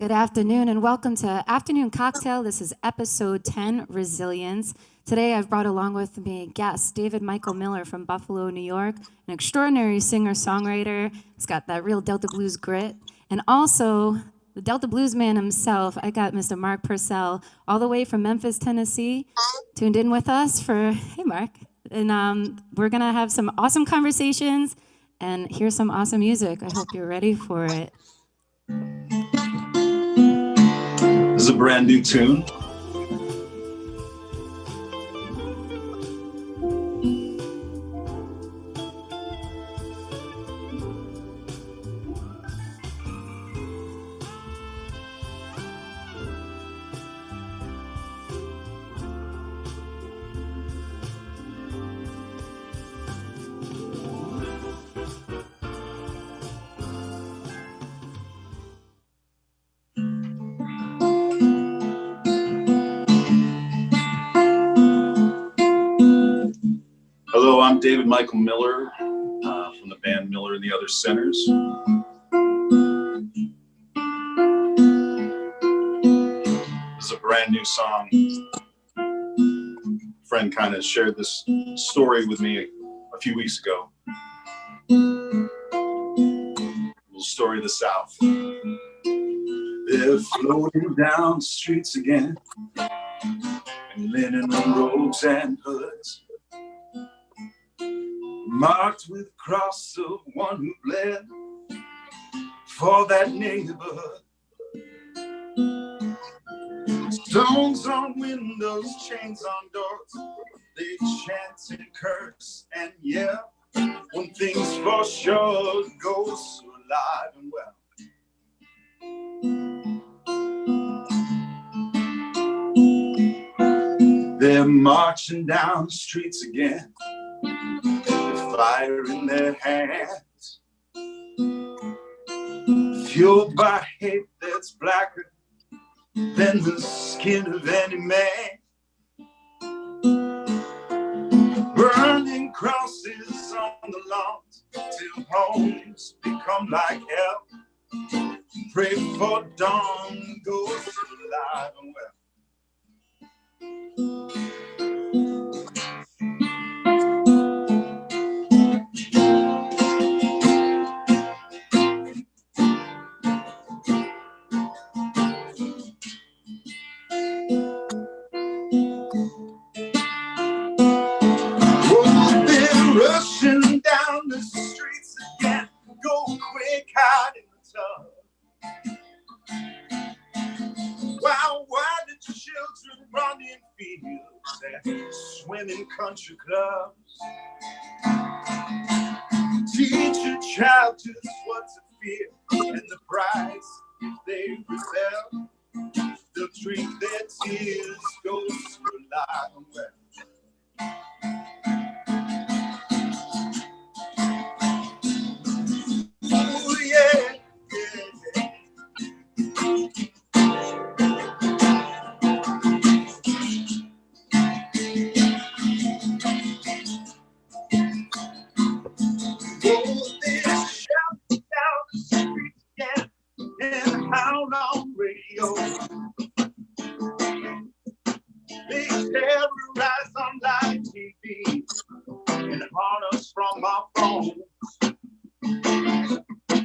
Good afternoon and welcome to Afternoon Cocktail. This is episode 10, Resilience. Today I've brought along with me guest David Michael Miller from Buffalo, New York, an extraordinary singer-songwriter. He's got that real Delta Blues grit. And also the Delta Blues man himself, I got Mr. Mark Purcell all the way from Memphis, Tennessee, tuned in with us for, hey Mark. And we're gonna have some awesome conversations and hear some awesome music. I hope you're ready for it. This is a brand new tune. Hello, I'm David Michael Miller from the band Miller and the Other Sinners. This is a brand new song. A friend kind of shared this story with me a few weeks ago. A little story of the South. They're floating down the streets again in linen robes and hoods, marked with cross of one who bled for that neighborhood. Stones on windows, chains on doors, they chant and curse and yell. One thing's for sure, the ghosts are alive and well. They're marching down the streets again, fire in their hands, fueled by hate that's blacker than the skin of any man. Burning crosses on the lawns till homes become like hell. Pray for dawn, ghosts alive and well. Rushing down the streets again, go quick, hide in the tub. While the children run in fields and swim in country clubs. Teach a child just what to feel and the price if they rebel. They'll drink their tears, ghosts alive and well.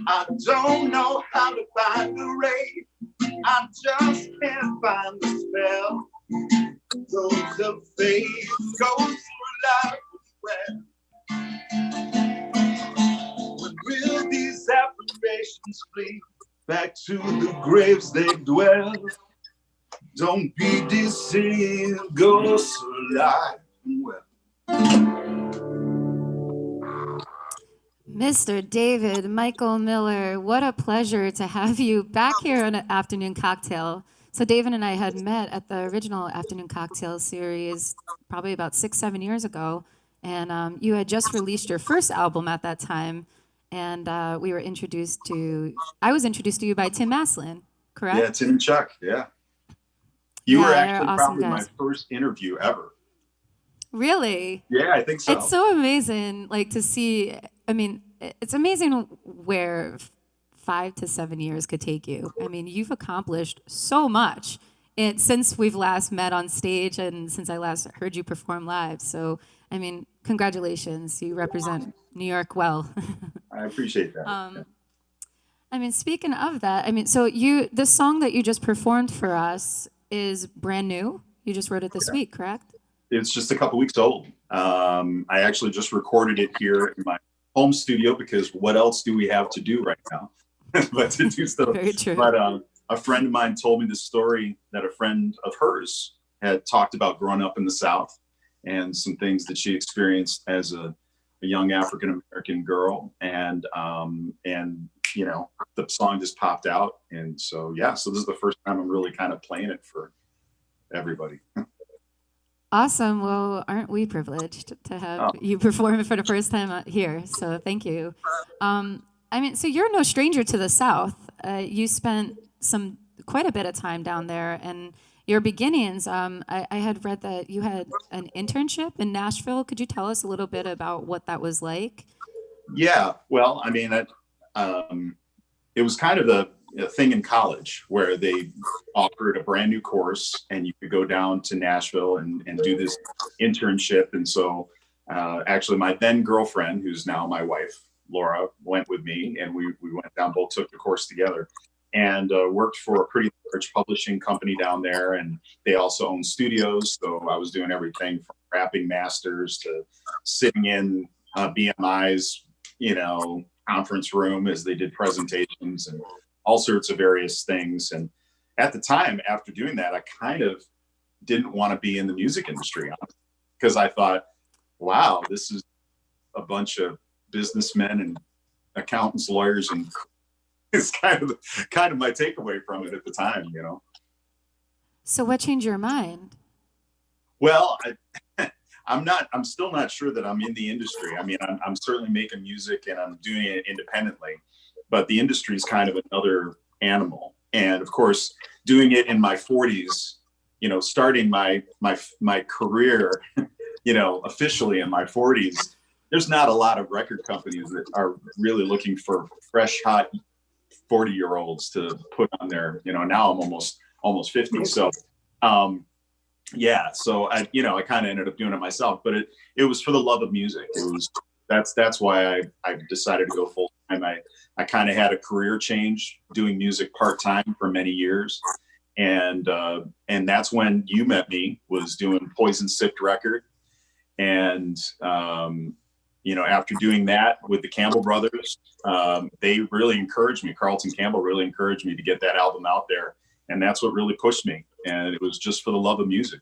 I don't know how to find the ray. I just can't find the spell. Those of faith goes through life as well. When will these affirmations flee back to the graves they dwell? Don't be deceived, ghosts alive and well. Mr. David Michael Miller, what a pleasure to have you back here on an Afternoon Cocktail. So David and I had met at the original Afternoon Cocktail series probably about 6-7 years ago, and you had just released your first album at that time, and I was introduced to you by Tim Maslin, correct? Yeah, Tim and Chuck, yeah. You were actually awesome probably guys. my first interview ever. Really? Yeah, I think so. It's so amazing, like, to see. I mean, it's amazing where 5 to 7 years could take you. I mean, you've accomplished so much since we've last met on stage and since I last heard you perform live. So, I mean, congratulations. You represent New York well. I appreciate that. I mean, speaking of that, I mean, so the song that you just performed for us is brand new. You just wrote it this week, correct? It's just a couple weeks old. I actually just recorded it here in my home studio because what else do we have to do right now but to do stuff? Very true. But a friend of mine told me this story that a friend of hers had talked about growing up in the South and some things that she experienced as a young African-American girl. And you know, the song just popped out. And so, yeah, so this is the first time I'm really kind of playing it for everybody. Awesome. Well, aren't we privileged to have you perform it for the first time here? So thank you. I mean, so you're no stranger to the South. You spent quite a bit of time down there, and your beginnings. I had read that you had an internship in Nashville. Could you tell us a little bit about what that was like? Yeah. Well, I mean, it was kind of a thing in college where they offered a brand new course and you could go down to Nashville and do this internship. And so actually my then girlfriend, who's now my wife, Laura, went with me, and we went down, both took the course together, and worked for a pretty large publishing company down there. And they also own studios. So I was doing everything from rapping masters to sitting in BMI's, you know, conference room as they did presentations and all sorts of various things. And at the time, after doing that, I kind of didn't want to be in the music industry because I thought, wow, this is a bunch of businessmen and accountants, lawyers, and it's kind of my takeaway from it at the time, you know. So what changed your mind? Well, I'm still not sure that I'm in the industry. I mean, I'm certainly making music and I'm doing it independently, but the industry is kind of another animal. And of course, doing it in my 40s, you know, starting my career, you know, officially in my 40s, there's not a lot of record companies that are really looking for fresh, hot 40-year-olds to put on their, you know, now I'm almost 50. So, yeah, so I kind of ended up doing it myself, but it was for the love of music. It was, that's why I decided to go full time. I kind of had a career change doing music part-time for many years. And that's when you met me, was doing Poison Sipped record. And, you know, after doing that with the Campbell brothers, they really encouraged me. Carlton Campbell really encouraged me to get that album out there. And that's what really pushed me. And it was just for the love of music.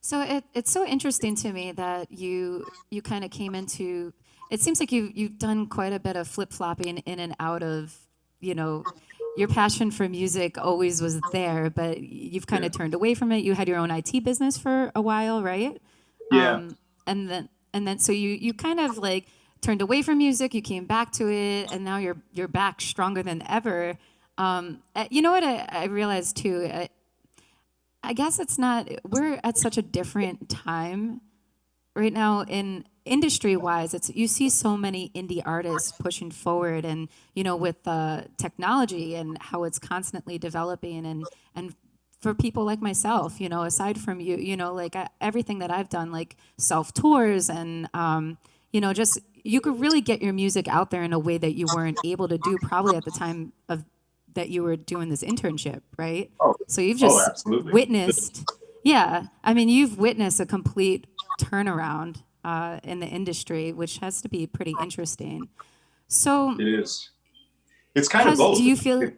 So it's so interesting to me that you kind of came into, it seems like you've done quite a bit of flip-flopping in and out of, you know, your passion for music always was there, but you've kind of turned away from it. You had your own IT business for a while, right? Yeah. And then so you kind of like turned away from music, you came back to it, and now you're back stronger than ever. You know what I realized too? I guess we're at such a different time right now in industry-wise. You see so many indie artists pushing forward, and you know, with technology and how it's constantly developing, and for people like myself, you know, aside from you know, like everything that I've done, like self tours and you know, just you could really get your music out there in a way that you weren't able to do probably at the time of that you were doing this internship, right? So you've just absolutely witnessed, yeah. I mean, you've witnessed a complete turnaround in the industry, which has to be pretty interesting. So it is. It's kind of both. Do you feel?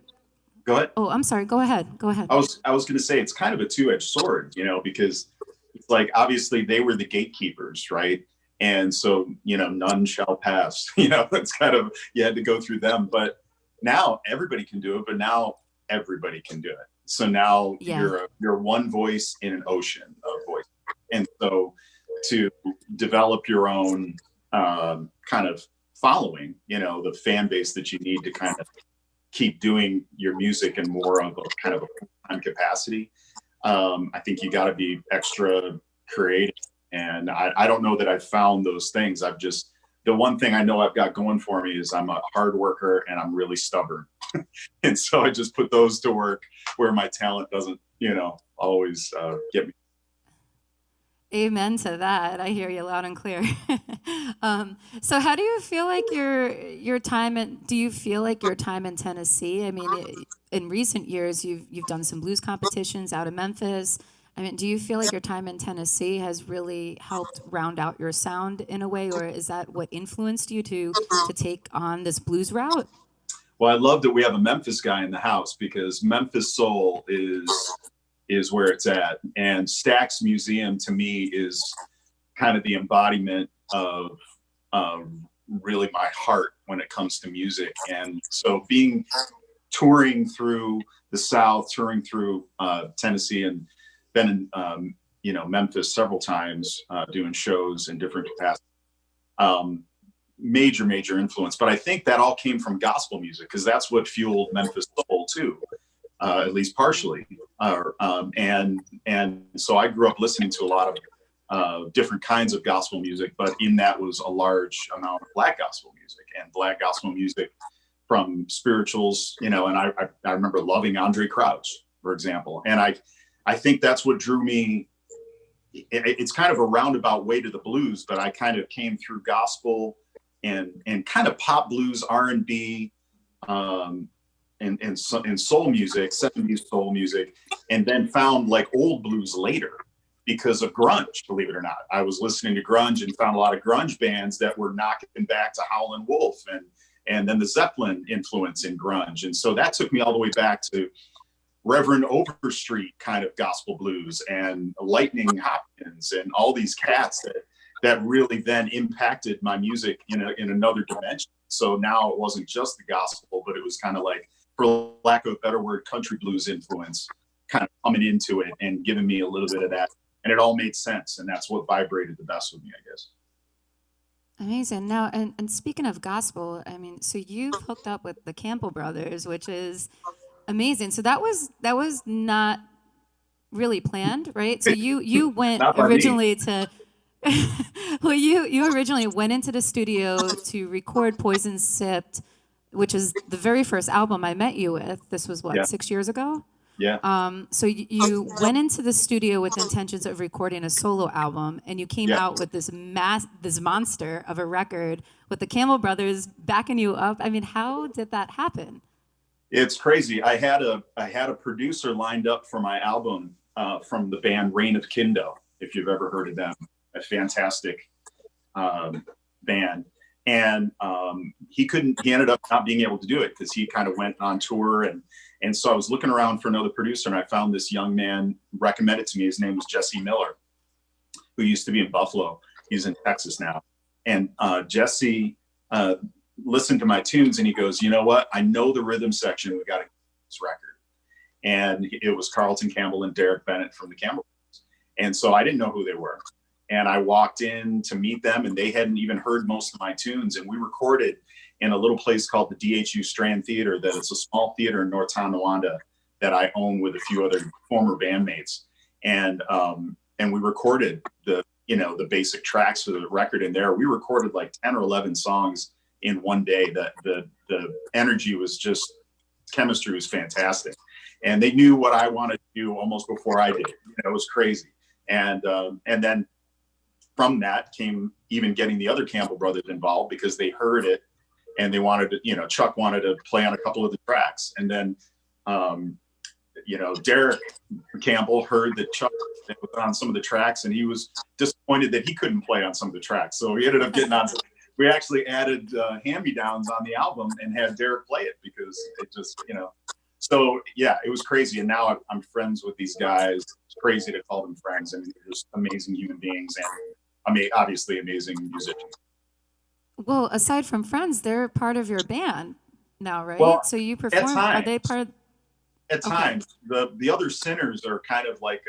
Go ahead. Oh, I'm sorry. Go ahead. Go ahead. I was going to say it's kind of a two-edged sword, you know, because it's like obviously they were the gatekeepers, right? And so, you know, none shall pass. You know, it's kind of, you had to go through them. But now everybody can do it, but now everybody can do it. So now you're one voice in an ocean of voice. And so to develop your own kind of following, you know, the fan base that you need to kind of keep doing your music in more of a kind of a full-time capacity, I think you got to be extra creative. And I don't know that I've found those things. I've just the one thing I know I've got going for me is I'm a hard worker and I'm really stubborn. And so I just put those to work where my talent doesn't, always get me. Amen to that. I hear you loud and clear. So how do you feel like your time do you feel like your time in Tennessee? I mean, in recent years, you've done some blues competitions out of Memphis. I mean, do you feel like your time in Tennessee has really helped round out your sound in a way, or is that what influenced you to take on this blues route? Well, I love that we have a Memphis guy in the house because Memphis soul is where it's at. And Stax Museum to me is kind of the embodiment of really my heart when it comes to music. And so touring through the South, touring through Tennessee, and been in Memphis several times doing shows in different capacities. Major influence. But I think that all came from gospel music because that's what fueled Memphis soul too. At least partially. And so I grew up listening to a lot of different kinds of gospel music, but in that was a large amount of Black gospel music and Black gospel music from spirituals, and I remember loving Andre Crouch, for example. And I think that's what drew me. It's kind of a roundabout way to the blues, but I kind of came through gospel and kind of pop blues, R&B, and soul music, 70s soul music, and then found like old blues later because of grunge, believe it or not. I was listening to grunge and found a lot of grunge bands that were knocking back to Howlin' Wolf and then the Zeppelin influence in grunge. And so that took me all the way back to Reverend Overstreet kind of gospel blues and Lightning Hopkins and all these cats that really then impacted my music in another dimension. So now it wasn't just the gospel, but it was kind of like, for lack of a better word, country blues influence kind of coming into it and giving me a little bit of that. And it all made sense. And that's what vibrated the best with me, I guess. Amazing. Now, and speaking of gospel, I mean, so you've hooked up with the Campbell brothers, which is amazing. So that was not really planned, right? So you went originally to well, you originally went into the studio to record Poison Sipped, which is the very first album I met you with. This was what, 6 years ago? Yeah. So you went into the studio with intentions of recording a solo album, and you came out with this monster of a record with the Campbell brothers backing you up. I mean, how did that happen? It's crazy. I had a producer lined up for my album from the band Reign of Kindo, if you've ever heard of them. A fantastic band. And he ended up not being able to do it because he kind of went on tour. And so I was looking around for another producer, and I found this young man recommended to me. His name was Jesse Miller, who used to be in Buffalo. He's in Texas now. And Jesse listened to my tunes, and he goes, you know what? I know the rhythm section. We got to get this record. And it was Carlton Campbell and Derek Bennett from the Campbell. And so I didn't know who they were. And I walked in to meet them, and they hadn't even heard most of my tunes. And we recorded in a little place called the DHU Strand Theater. That it's a small theater in North Tonawanda that I own with a few other former bandmates. And we recorded the basic tracks for the record in there. We recorded like 10 or 11 songs in one day. That the energy was just, chemistry was fantastic. And they knew what I wanted to do almost before I did. It was crazy. And then from that came even getting the other Campbell brothers involved because they heard it and they wanted to, Chuck wanted to play on a couple of the tracks. And then, Derek Campbell heard that Chuck was on some of the tracks and he was disappointed that he couldn't play on some of the tracks. So he ended up getting on. We actually added hand-me-downs on the album and had Derek play it because it just, So yeah, it was crazy. And now I'm friends with these guys. It's crazy to call them friends. I mean, they're just amazing human beings and obviously amazing musicians. Well, aside from friends, they're part of your band now, right? Well, so you perform. Are they part of? At times, the other Sinners are kind of like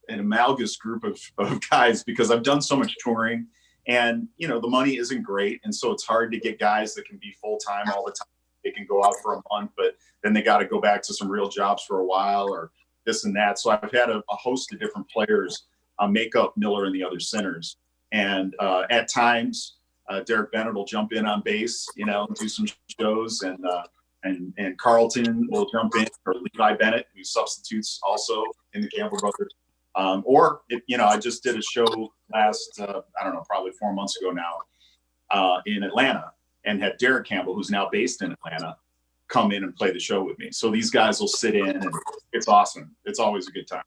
an amalgamous group of guys because I've done so much touring, and the money isn't great, and so it's hard to get guys that can be full time all the time. They can go out for a month, but then they got to go back to some real jobs for a while or this and that. So I've had a host of different players make up Miller and the other Sinners. And at times Derek Bennett will jump in on bass, you know, do some shows, and Carlton will jump in, or Levi Bennett, who substitutes also in the Campbell Brothers. Or if, you know, I just did a show last, I don't know, probably 4 months ago now, in Atlanta, and had Derek Campbell, who's now based in Atlanta, come in and play the show with me. So these guys will sit in, and it's awesome. It's always a good time.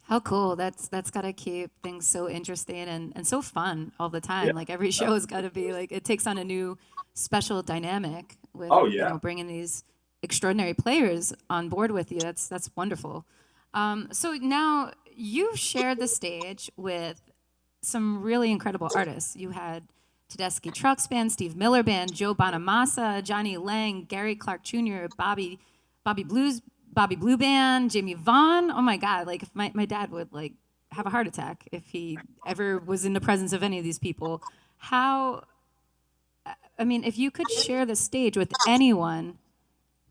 How cool. That's got to keep things so interesting and so fun all the time. Yeah. Like every show has got to be like, it takes on a new special dynamic with, Oh, you yeah. know, bringing these extraordinary players on board with you. That's wonderful. So now you've shared the stage with some really incredible artists. You had Tedeschi Trucks Band, Steve Miller Band, Joe Bonamassa, Johnny Lang, Gary Clark Jr., Bobby Blue Band, Jamie Vaughn. Oh my God! Like if my dad would like have a heart attack if he ever was in the presence of any of these people. How? I mean, if you could share the stage with anyone,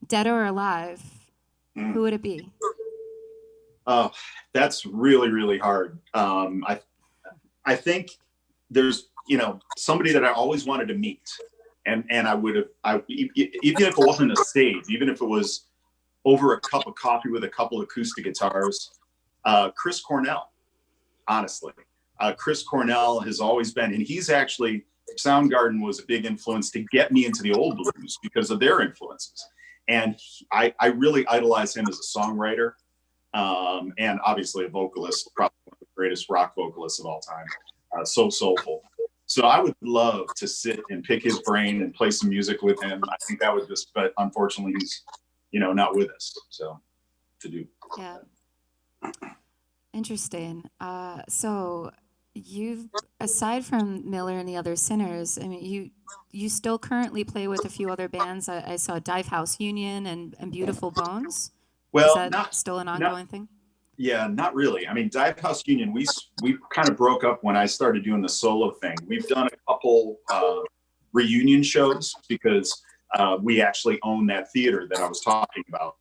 dead or alive, who would it be? Oh, that's really, really hard. I think there's, you know, somebody that I always wanted to meet, and I would have, even if it wasn't a stage, even if it was over a cup of coffee with a couple acoustic guitars, Chris Cornell, honestly. Chris Cornell has always been, and he's actually, Soundgarden was a big influence to get me into the old blues because of their influences. And I really idolize him as a songwriter, and obviously a vocalist, probably one of the greatest rock vocalists of all time. So soulful. So I would love to sit and pick his brain and play some music with him. I think that would just, but unfortunately he's, you know, not with us. So to do. Yeah. Interesting. So you've, aside from Miller and the other Sinners, I mean, you still currently play with a few other bands. I saw Dive House Union and Beautiful Bones. Well, is that still an ongoing thing? Yeah, not really. I mean, Dive House Union, we kind of broke up when I started doing the solo thing. We've done a couple reunion shows because we actually own that theater that I was talking about,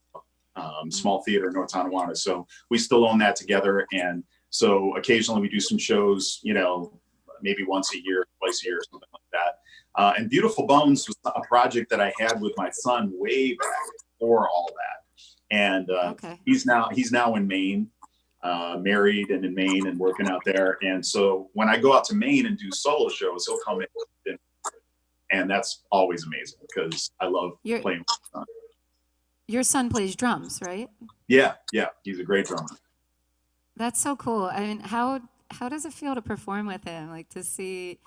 small theater in North Tonawanda. So we still own that together. And so occasionally we do some shows, you know, maybe once a year, twice a year, something like that. And Beautiful Bones was a project that I had with my son way back before all that. And okay. he's now in Maine, married and in Maine and working out there. And so when I go out to Maine and do solo shows, he'll come in, and that's always amazing because I love playing with my son. Your son plays drums, right? Yeah, he's a great drummer. That's so cool. I mean, how does it feel to perform with him? Like to see.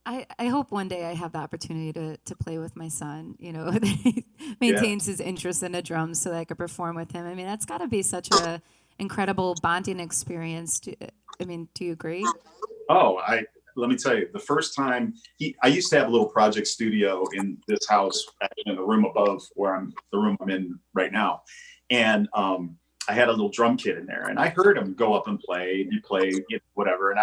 I hope one day I have the opportunity to play with my son, you know, that he maintains his interest in the drums so that I could perform with him. I mean, that's got to be such a incredible bonding experience. Do you agree? Oh, let me tell you, the first time I used to have a little project studio in this house in the room above the room I'm in right now. And I had a little drum kit in there, and I heard him go up and play, and he played, whatever. And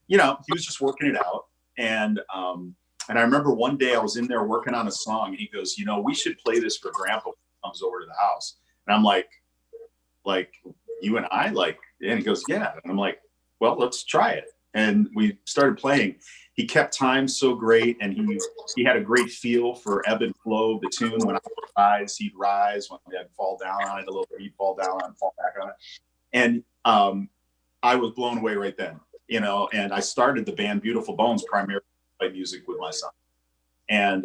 he was just working it out. And I remember one day I was in there working on a song, and he goes, you know, we should play this for Grandpa when he comes over to the house. And I'm like, you and I, and he goes, yeah. And I'm like, well, let's try it. And we started playing. He kept time so great, and he had a great feel for ebb and flow of the tune. When I would rise, he'd rise. When I'd fall down on it a little bit, he'd fall down on it and fall back on it. And I was blown away right then. You know, and I started the band Beautiful Bones primarily to play music with my son, and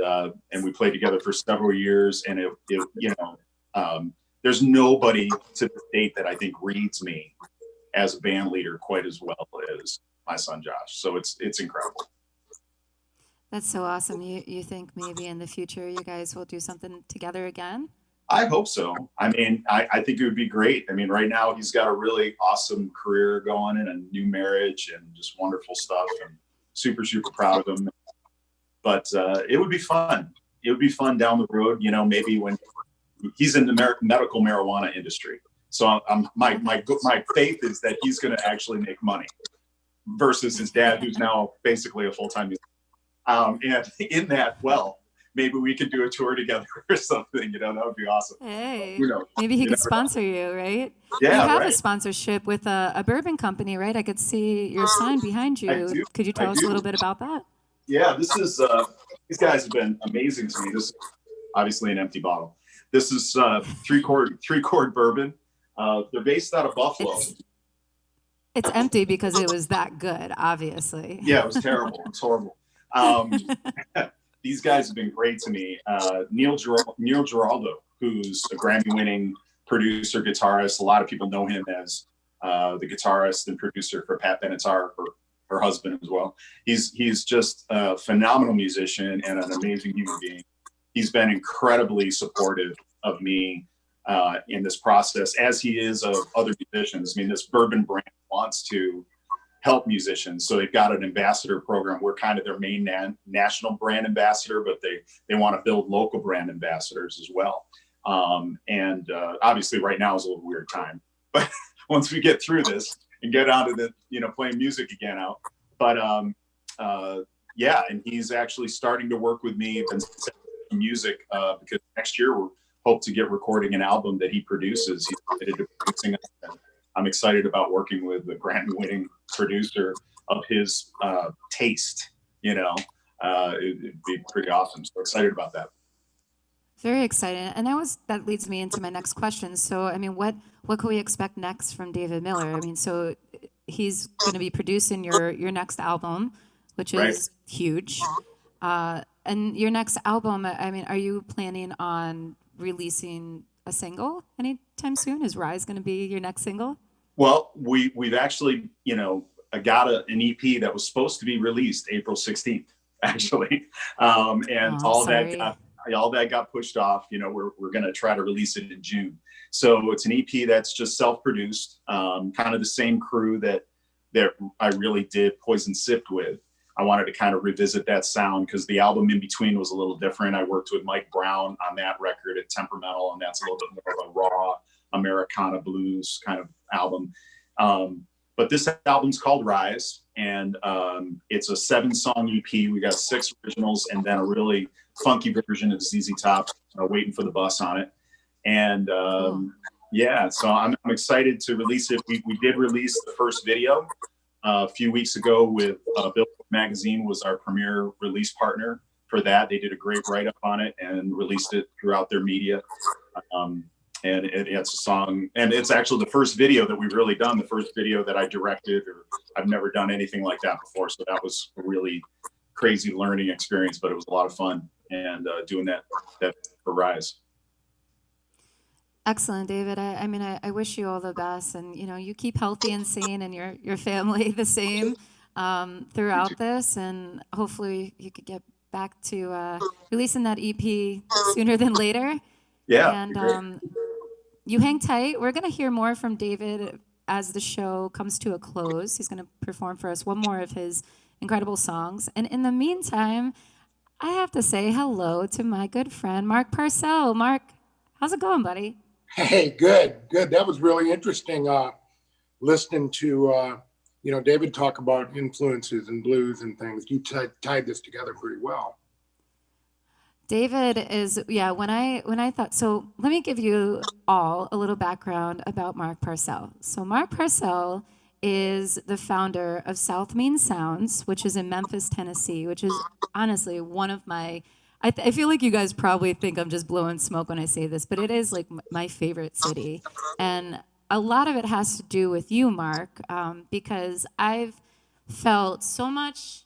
we played together for several years. And there's nobody to the date that I think reads me as a band leader quite as well as my son Josh. So it's incredible. That's so awesome. You think maybe in the future you guys will do something together again? I hope so. I mean, I think it would be great. I mean, right now he's got a really awesome career going and a new marriage and just wonderful stuff, and super, super proud of him. But it would be fun. It would be fun down the road, you know, maybe when he's in the medical marijuana industry. So my faith is that he's going to actually make money versus his dad, who's now basically a full-time musician. And in that, well, maybe we could do a tour together or something, you know, that would be awesome. Hey, you know, maybe he could sponsor you, right? Yeah, you have a sponsorship with a bourbon company, right? I could see your sign behind you. Could you tell us a little bit about that? Yeah, this is these guys have been amazing to me. This is obviously an empty bottle. This is three chord bourbon. They're based out of Buffalo. It's empty because it was that good, obviously. Yeah, it was terrible. It was horrible. Um, these guys have been great to me. Neil Giraldo, who's a Grammy-winning producer, guitarist. A lot of people know him as the guitarist and producer for Pat Benatar, her husband as well. He's just a phenomenal musician and an amazing human being. He's been incredibly supportive of me in this process, as he is of other musicians. I mean, this bourbon brand wants to help musicians, so they've got an ambassador program. We're kind of their main national brand ambassador, but they want to build local brand ambassadors as well. And obviously, right now is a little weird time, but once we get through this and get on to the playing music again out. But yeah, and he's actually starting to work with me and music because next year we hope to get recording an album that he produces. He's committed to producing it. And I'm excited about working with the Grammy-winning producer of his taste. It'd be pretty awesome. So excited about that. Very exciting. And that leads me into my next question. So, I mean, what can we expect next from David Miller? I mean, so he's going to be producing your next album, which is huge. And your next album, I mean, are you planning on releasing a single anytime soon? Is Rise going to be your next single? Well, we've actually, got an EP that was supposed to be released April 16th, actually. And all that got pushed off. We're going to try to release it in June. So it's an EP that's just self-produced, kind of the same crew that I really did Poison Sipped with. I wanted to kind of revisit that sound because the album in between was a little different. I worked with Mike Brown on that record at Temperamental, and that's a little bit more of a raw Americana blues kind of album. But this album's called Rise, and it's a 7-song EP. We got 6 originals and then a really funky version of ZZ Top, Waiting for the Bus on it. And yeah, so I'm excited to release it. We did release the first video a few weeks ago with Billboard Magazine was our premier release partner for that. They did a great write-up on it and released it throughout their media. And it's a song, and it's actually the first video that we've really done, the first video that I directed, or I've never done anything like that before. So that was a really crazy learning experience, but it was a lot of fun and doing that for Rise. Excellent, David. I mean, I wish you all the best, and you keep healthy and sane, and your family the same throughout this, and hopefully you could get back to releasing that EP sooner than later. Yeah. And you hang tight. We're gonna hear more from David as the show comes to a close. He's gonna perform for us one more of his incredible songs, and in the meantime, I have to say hello to my good friend Mark Parcell. Mark, how's it going, buddy? Hey, good. That was really interesting listening to, David talk about influences and blues and things. You tied this together pretty well. David is, when I thought, so let me give you all a little background about Mark Parcell. So Mark Parcell is the founder of South Main Sounds, which is in Memphis, Tennessee, which is honestly one of my, I feel like you guys probably think I'm just blowing smoke when I say this, but it is like my favorite city. And a lot of it has to do with you, Mark, because I've felt so much,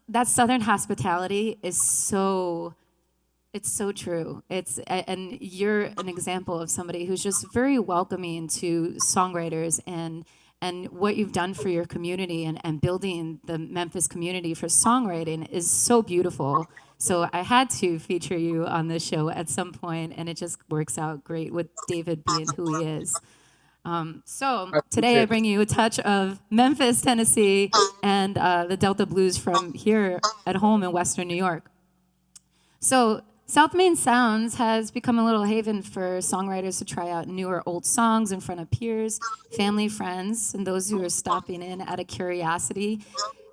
that Southern hospitality is it's so true. And you're an example of somebody who's just very welcoming to songwriters and what you've done for your community and building the Memphis community for songwriting is so beautiful. So I had to feature you on this show at some point, and it just works out great with David being who he is. So today I bring you a touch of Memphis, Tennessee, and the Delta Blues from here at home in Western New York. So South Main Sounds has become a little haven for songwriters to try out newer old songs in front of peers, family, friends, and those who are stopping in out of curiosity.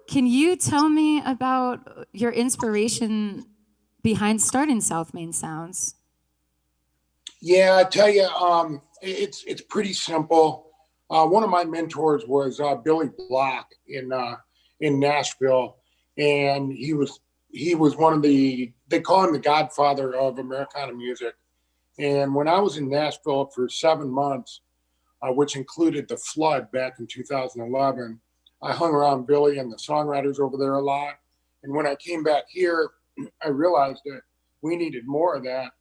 Can you tell me about your inspiration behind starting South Main Sounds? Yeah, I tell you, it's pretty simple. One of my mentors was Billy Block in Nashville, and he was one of they call him the godfather of Americana music. And when I was in Nashville for 7 months, which included the flood back in 2011, I hung around Billy and the songwriters over there a lot. And when I came back here, I realized that we needed more of that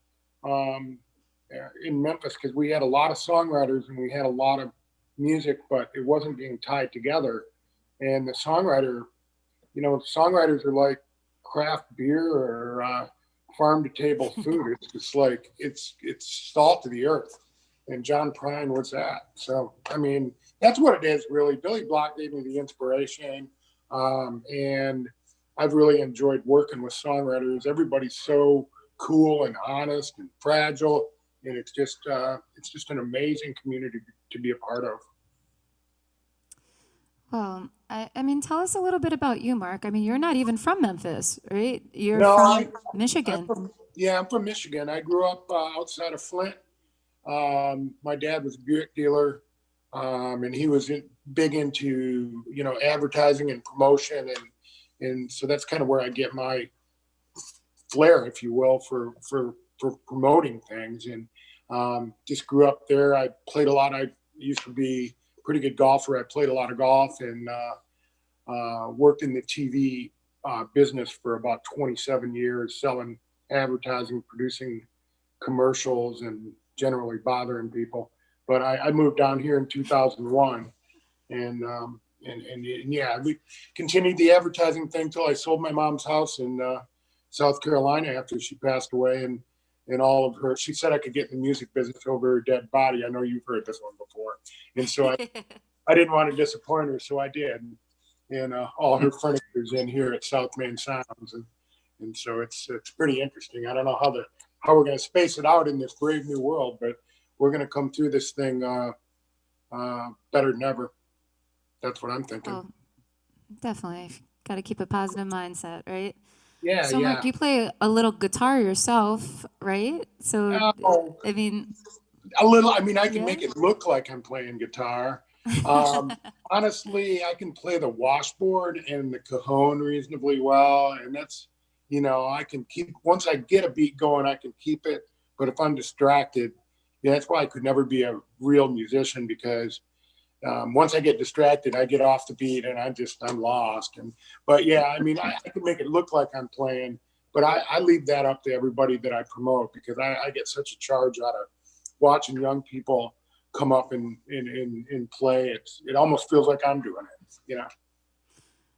in Memphis, because we had a lot of songwriters and we had a lot of music, but it wasn't being tied together. And the songwriters are like craft beer or farm to table food. It's just like it's salt to the earth, and John Prine was that. So I mean, that's what it is really. Billy Block gave me the inspiration, and I've really enjoyed working with songwriters. Everybody's so cool and honest and fragile, and it's just an amazing community to be a part of. Well, I mean, tell us a little bit about you, Mark. I mean, you're not even from Memphis, right? You're No, from Michigan. I'm from Michigan. I grew up outside of Flint. My dad was a Buick dealer, and he was big into advertising and promotion, and so that's kind of where I get my flair, if you will, for promoting things. And just grew up there. I played a lot. I used to be a pretty good golfer. I played a lot of golf and worked in the TV business for about 27 years, selling advertising, producing commercials, and generally bothering people. But I moved down here in 2001, and yeah, we continued the advertising thing till I sold my mom's house in South Carolina after she passed away, and all of her. She said I could get in the music business over her dead body. I know you've heard this one before, and so I didn't want to disappoint her, so I did. And all her furniture's in here at South Main Sounds, and so it's pretty interesting. I don't know how we're going to space it out in this brave new world, but we're going to come through this thing better than ever. That's what I'm thinking. Oh, definitely. Got to keep a positive mindset, right? Yeah, So, yeah. Mark, you play a little guitar yourself, right? So, Oh, I mean, a little. I mean, I can yeah. make it look like I'm playing guitar. Honestly, I can play the washboard and the cajon reasonably well, and that's, I can keep, once I get a beat going, I can keep it. But if I'm distracted, that's why I could never be a real musician, because once I get distracted, I get off the beat and I'm lost. But yeah, I mean, I can make it look like I'm playing, but I leave that up to everybody that I promote, because I get such a charge out of watching young people come up and play. It almost feels like I'm doing it,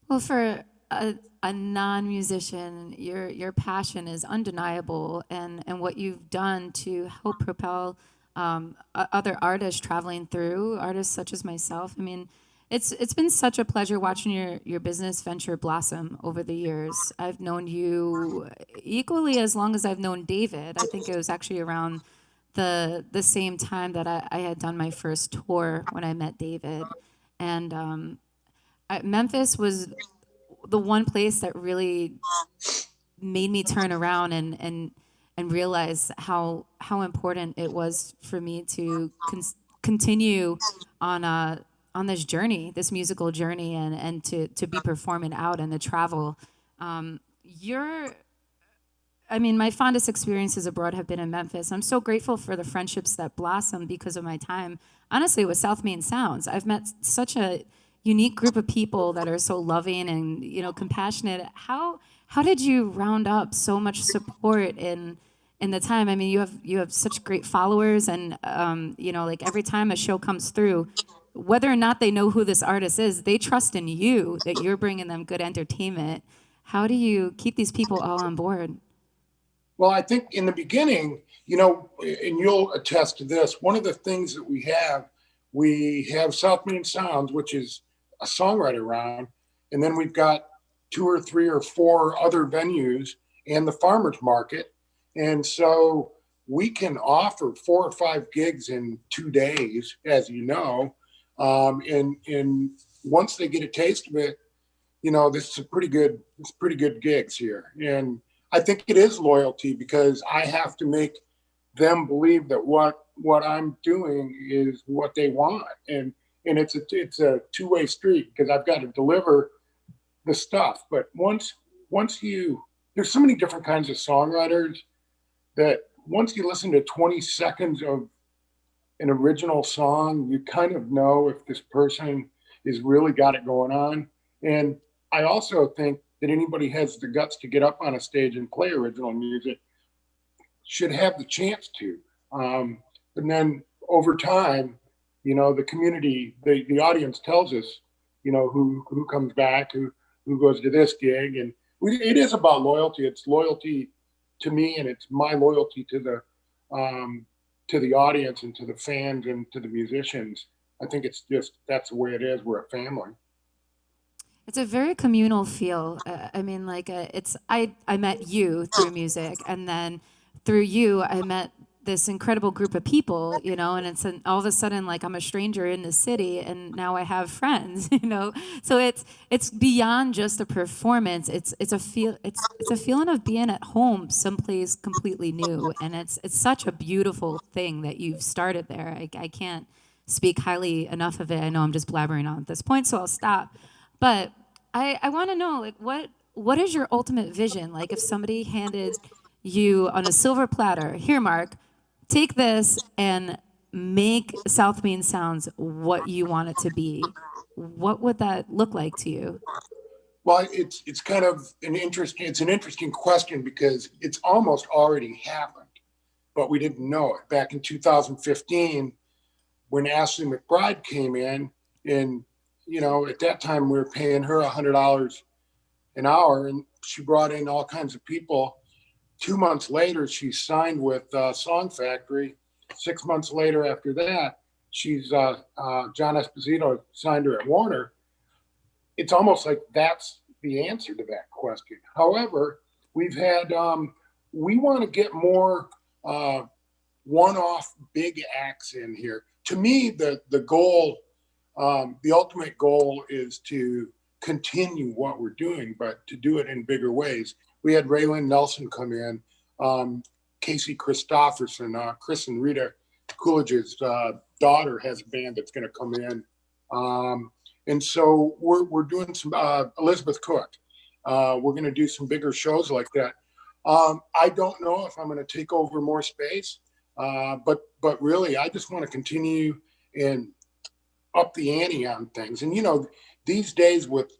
Well, for a non-musician, your passion is undeniable, and what you've done to help propel other artists traveling through, artists such as myself. I mean, it's been such a pleasure watching your business venture blossom over the years. I've known you equally as long as I've known David. I think it was actually around the same time that I had done my first tour when I met David, and Memphis was the one place that really made me turn around and realize how important it was for me to continue on this journey, this musical journey, and to be performing out and to travel. You're I mean, my fondest experiences abroad have been in Memphis. I'm so grateful for the friendships that blossomed because of my time, honestly, with South Main Sounds. I've met such a unique group of people that are so loving and compassionate. How did you round up so much support in the time? I mean, you have such great followers, and like every time a show comes through, whether or not they know who this artist is, they trust in you that you're bringing them good entertainment. How do you keep these people all on board? Well, I think in the beginning, and you'll attest to this, one of the things that we have South Main Sounds, which is a songwriter round, and then we've got 2 or 3 or 4 other venues and the farmers market. And so we can offer 4 or 5 gigs in 2 days, as you know. And once they get a taste of it, this is pretty good gigs here. And I think it is loyalty, because I have to make them believe that what I'm doing is what they want. And it's a two-way street, because I've got to deliver the stuff. But once there's so many different kinds of songwriters that once you listen to 20 seconds of an original song, you kind of know if this person is really got it going on. And I also think that anybody has the guts to get up on a stage and play original music should have the chance to. And then over time, the community, the audience tells us, who comes back, who goes to this gig. And it is about loyalty. It's loyalty to me, and it's my loyalty to the audience and to the fans and to the musicians. I think it's just, that's the way it is. We're a family. It's a very communal feel. I mean, like, I met you through music, and then through you, I met this incredible group of people, and all of a sudden, like, I'm a stranger in the city, and now I have friends, So it's beyond just a performance. It's a feeling of being at home, someplace completely new, and it's such a beautiful thing that you've started there. I can't speak highly enough of it. I know I'm just blabbering on at this point, so I'll stop. But I want to know, like, what is your ultimate vision? Like, if somebody handed you on a silver platter, here, Mark, take this and make South Main Sounds what you want it to be, what would that look like to you? Well, it's kind of an interesting question because it's almost already happened, but we didn't know it. Back in 2015, when Ashley McBride came in, and at that time we were paying her $100 an hour, and she brought in all kinds of people. 2 months later, she signed with Song Factory. 6 months later after that, she's John Esposito signed her at Warner. It's almost like that's the answer to that question. However, we've had, we want to get more one-off big acts in here. To me, the goal, the ultimate goal is to continue what we're doing, but to do it in bigger ways. We had Raylan Nelson come in, Casey Christopherson, Chris and Rita Coolidge's daughter has a band that's going to come in. And so we're doing some, Elizabeth Cook. We're going to do some bigger shows like that. I don't know if I'm going to take over more space, but really, I just want to continue and up the ante on things. And, these days with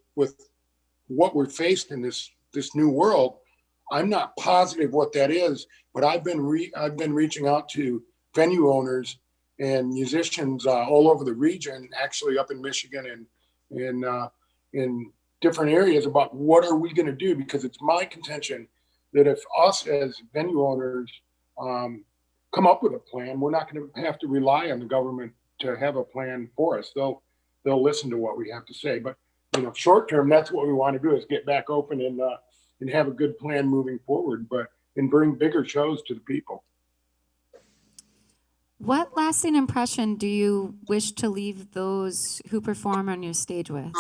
what we're faced in this new world, I'm not positive what that is, but I've been reaching out to venue owners and musicians all over the region, actually up in Michigan and in different areas, about what are we going to do, because it's my contention that if us as venue owners come up with a plan, we're not going to have to rely on the government to have a plan for us. They'll listen to what we have to say. But short term, that's what we want to do, is get back open and have a good plan moving forward, and bring bigger shows to the people. What lasting impression do you wish to leave those who perform on your stage with?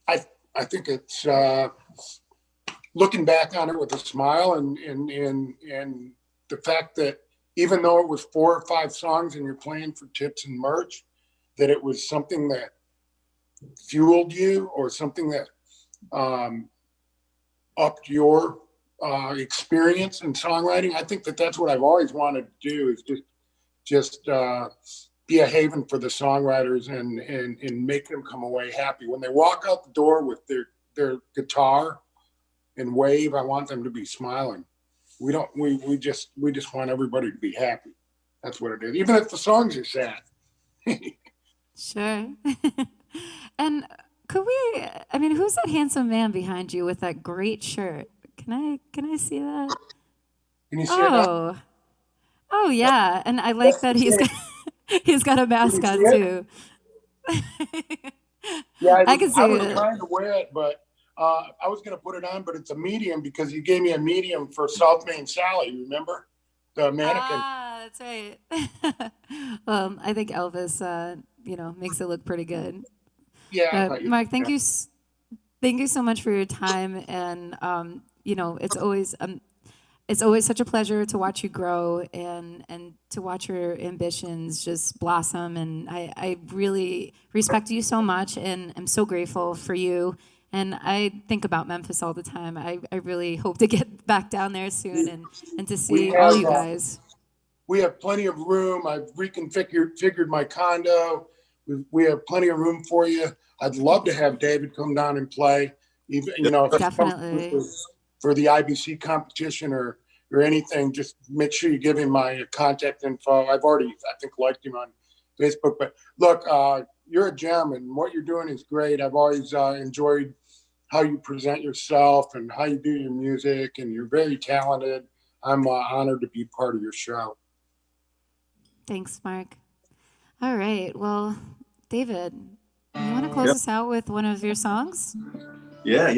I think it's looking back on it with a smile, and the fact that even though it was 4 or 5 songs and you're playing for tips and merch, that it was something that fueled you, or something that upped your experience in songwriting. I think that that's what I've always wanted to do, is just be a haven for the songwriters and make them come away happy. When they walk out the door with their guitar and wave, I want them to be smiling. We just want everybody to be happy. That's what it is, even if the songs are sad. Sure. And who's that handsome man behind you with that great shirt? Can I see that? Can you see it? Oh yeah. And I like that he's got a mask on too. Yeah, I can see I was it. trying to wear it, but I was going to put it on, but it's a medium, because you gave me a medium for South Main Sally. Remember the mannequin? Ah, that's right. I think Elvis, makes it look pretty good. Yeah. Mark, thank you so much for your time, and it's always it's always such a pleasure to watch you grow and to watch your ambitions just blossom. And I really respect you so much, and I'm so grateful for you. And I think about Memphis all the time. I really hope to get back down there soon and to We see all have you guys. we have plenty of room. I've figured my condo. We have plenty of room for you. I'd love to have David come down and play, even if it's Definitely. for the IBC competition or anything. Just make sure you give him my contact info. I've already, I think, liked him on Facebook. But look, you're a gem, and what you're doing is great. I've always enjoyed how you present yourself and how you do your music, and you're very talented. I'm honored to be part of your show. Thanks, Mark. All right. Well, David, you want to close us out with one of your songs? Yeah.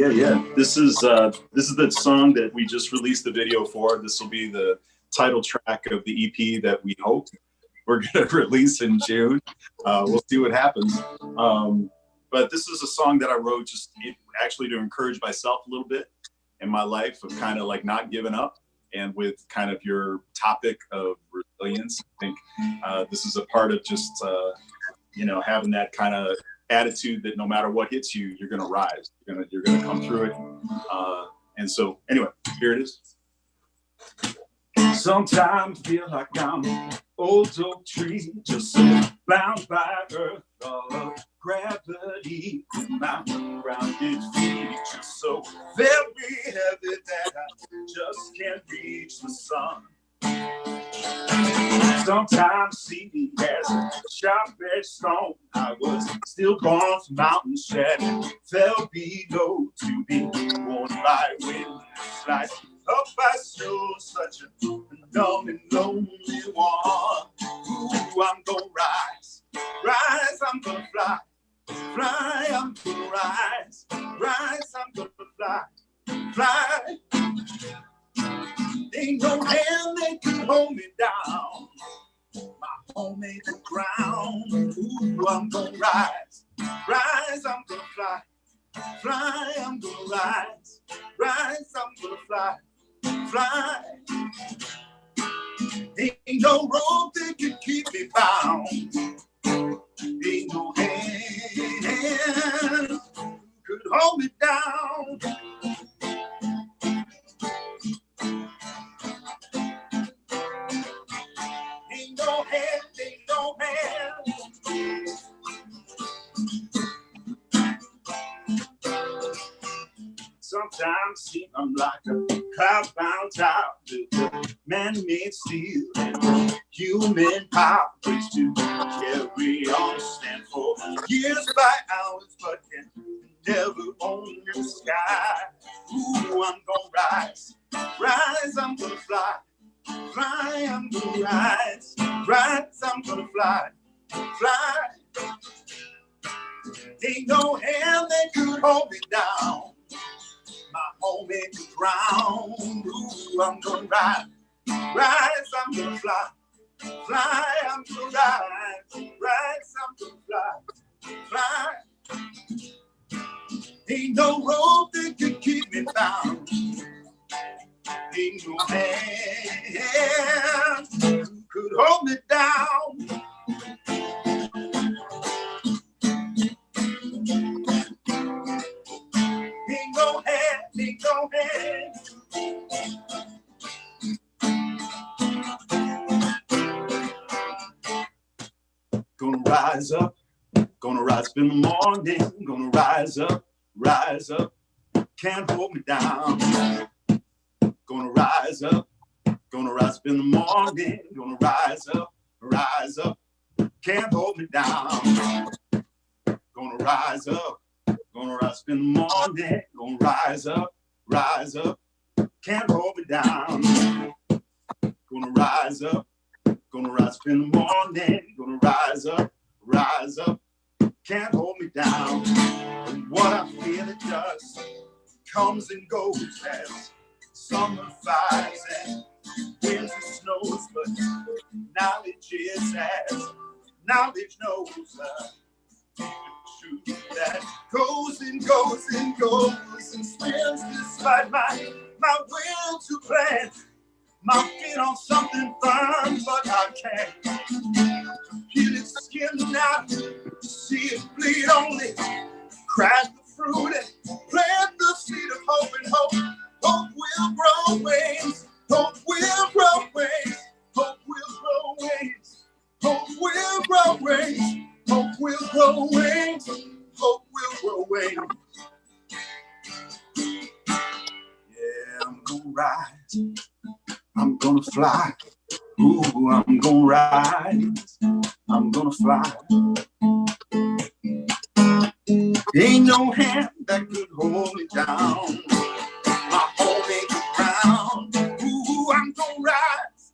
This is the song that we just released the video for. This will be the title track of the EP that we hope we're going to release in June. We'll see what happens. But this is a song that I wrote just actually to encourage myself a little bit in my life of kind of like not giving up. And with kind of your topic of resilience, I think this is a part of just, having that kind of attitude that no matter what hits you, you're going to rise. You're going to come through it. And so anyway, here it is. Sometimes feel like I'm an old oak tree, just so bound by earth, all of gravity, my grounded feet, just so very heavy that I just can't reach the sun. Sometimes see me as a sharp-edged stone. I was still born from mountain shattered, fell below to be worn by wind, slice up by snow, such a numb and lonely one. Ooh, I'm gonna rise, I'm gonna fly, I'm gonna rise, I'm gonna fly. Ain't no hand that can hold me down. My home ain't the ground. Ooh, I'm gonna rise, I'm gonna fly, I'm gonna rise, I'm gonna fly. Ain't no rope that can keep me bound. Ain't no hand could hold me down. Ain't no hand. Sometimes seem I'm like a cloud-bound tower with man-made steel and human power to carry on, stand for years by hours, but can never own the sky. Ooh, I'm gonna rise, I'm gonna fly, I'm gonna rise, I'm gonna fly. Ain't no hand that could hold me down. My home in the ground. Ooh, I'm gonna rise, I'm gonna fly, I'm gonna rise, I'm gonna fly. Ain't no rope that can keep me bound. Ain't no hand could hold me down. Ain't no hand. Gonna rise up in the morning, gonna rise up, can't hold me down. Gonna rise up in the morning, gonna rise up, can't hold me down. Gonna rise up in the morning, gonna rise up, can't hold me down. Gonna rise up in the morning, gonna rise up, can't hold me down. And what I feel it does comes and goes as summer flies and winter snows, but knowledge is as knowledge knows. Truth that goes and goes and goes and spins despite my will to plan. my feet on something firm, but I can't peel its skin out, see it bleed only, crack the fruit and plant the seed of hope, and hope will grow wings, hope will grow wings, hope will grow wings, hope will grow wings, hope will grow wings, hope will grow wings. Yeah, I'm gonna rise, I'm gonna fly. Ooh, I'm gonna rise, I'm gonna fly. Ain't no hand that could hold me down. My home ain't the ground. Ooh, I'm gonna rise,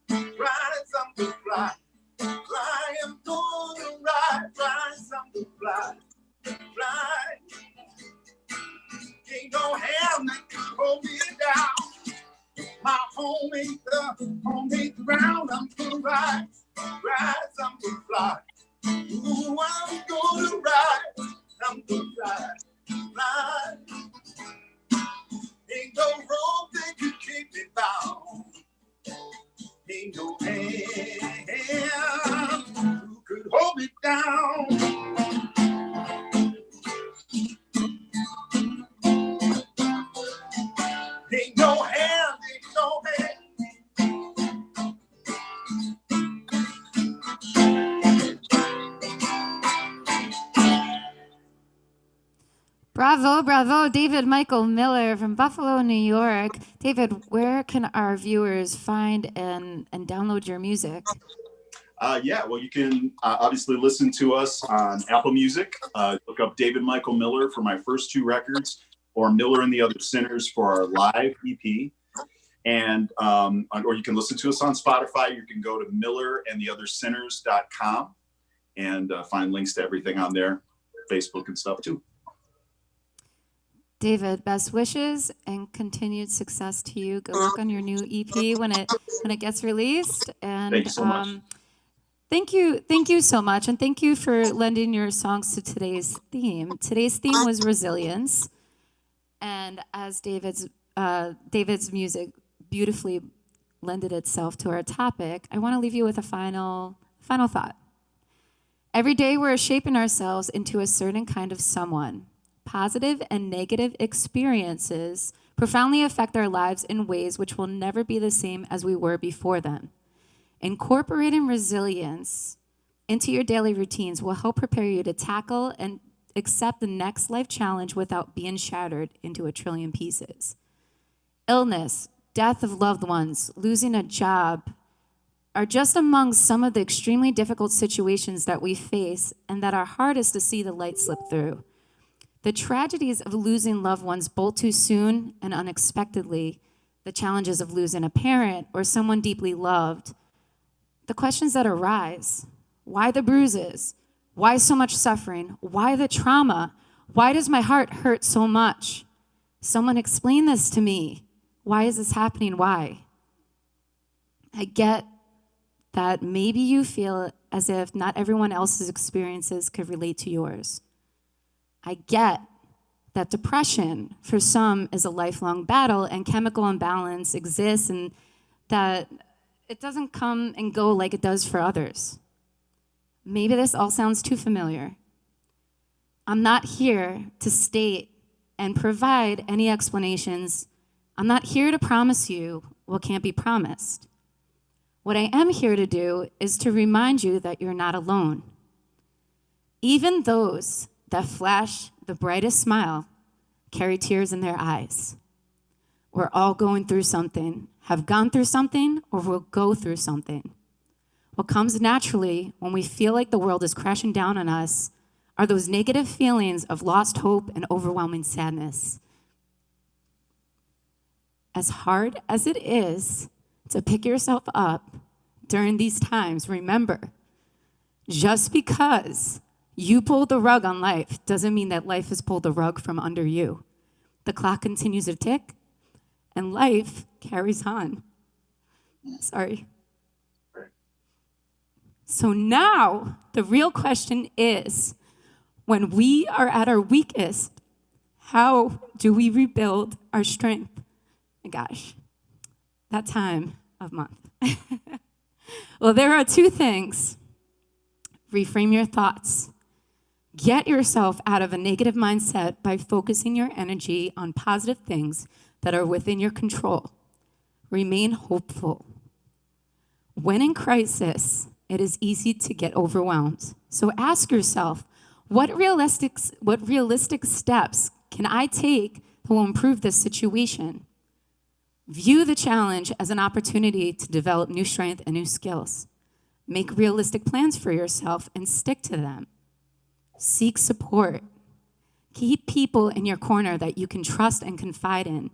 I'm gonna fly. Fly, I'm gonna rise, I'm gonna fly. Fly. Ain't no hand that can hold me down. My home ain't the ground. I'm gonna rise, I'm gonna fly. Ooh, I'm gonna rise, I'm gonna fly, fly. Ain't no rope that can keep me bound. Ain't no hand who could hold me down. Ain't no hand, ain't no hand. Bravo, bravo, David Michael Miller from Buffalo, New York. David, where can our viewers find and download your music? Yeah, well, you can obviously listen to us on Apple Music. Look up David Michael Miller for my first two records, or Miller and the Other Sinners for our live EP. And or you can listen to us on Spotify. You can go to millerandtheothersinners.com and find links to everything on there, Facebook and stuff too. David, best wishes and continued success to you. Good luck on your new EP when it gets released. And Thank you so much. Thank you so much, and thank you for lending your songs to today's theme. Today's theme was resilience, and as David's music beautifully lended itself to our topic, I want to leave you with a final thought. Every day we're shaping ourselves into a certain kind of someone. Positive and negative experiences profoundly affect our lives in ways which will never be the same as we were before them. Incorporating resilience into your daily routines will help prepare you to tackle and accept the next life challenge without being shattered into a trillion pieces. Illness, death of loved ones, losing a job are just among some of the extremely difficult situations that we face and that are hardest to see the light slip through. The tragedies of losing loved ones both too soon and unexpectedly, the challenges of losing a parent or someone deeply loved, the questions that arise: why the bruises? Why so much suffering? Why the trauma? Why does my heart hurt so much? Someone explain this to me. Why is this happening? Why? I get that maybe you feel as if not everyone else's experiences could relate to yours. I get that depression for some is a lifelong battle and chemical imbalance exists, and that it doesn't come and go like it does for others. Maybe this all sounds too familiar. I'm not here to state and provide any explanations. I'm not here to promise you what can't be promised. What I am here to do is to remind you that you're not alone. Even those that flash the brightest smile carry tears in their eyes. We're all going through something, have gone through something, or will go through something. What comes naturally when we feel like the world is crashing down on us are those negative feelings of lost hope and overwhelming sadness. As hard as it is to pick yourself up during these times, remember, just because you pulled the rug on life doesn't mean that life has pulled the rug from under you. The clock continues to tick, and life carries on. Sorry. So now, the real question is, when we are at our weakest, how do we rebuild our strength? My gosh, that time a month. Well, there are two things. Reframe your thoughts. Get yourself out of a negative mindset by focusing your energy on positive things that are within your control. Remain hopeful. When in crisis, it is easy to get overwhelmed. So ask yourself, what realistic steps can I take that will improve this situation? View the challenge as an opportunity to develop new strength and new skills. Make realistic plans for yourself and stick to them. Seek support. Keep people in your corner that you can trust and confide in.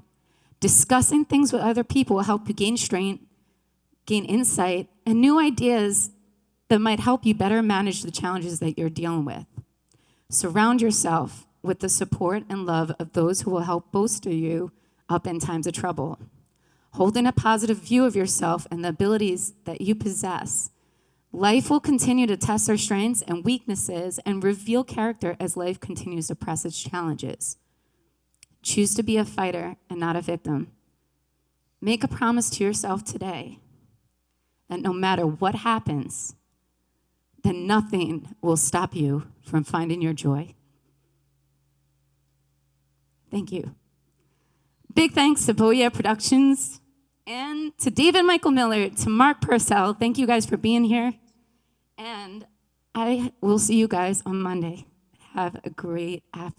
Discussing things with other people will help you gain strength, gain insight, and new ideas that might help you better manage the challenges that you're dealing with. Surround yourself with the support and love of those who will help bolster you up in times of trouble. Holding a positive view of yourself and the abilities that you possess. Life will continue to test our strengths and weaknesses and reveal character as life continues to press its challenges. Choose to be a fighter and not a victim. Make a promise to yourself today that no matter what happens, then nothing will stop you from finding your joy. Thank you. Big thanks to Boya Productions and to David Michael Miller, to Mark Purcell. Thank you guys for being here. And I will see you guys on Monday. Have a great afternoon.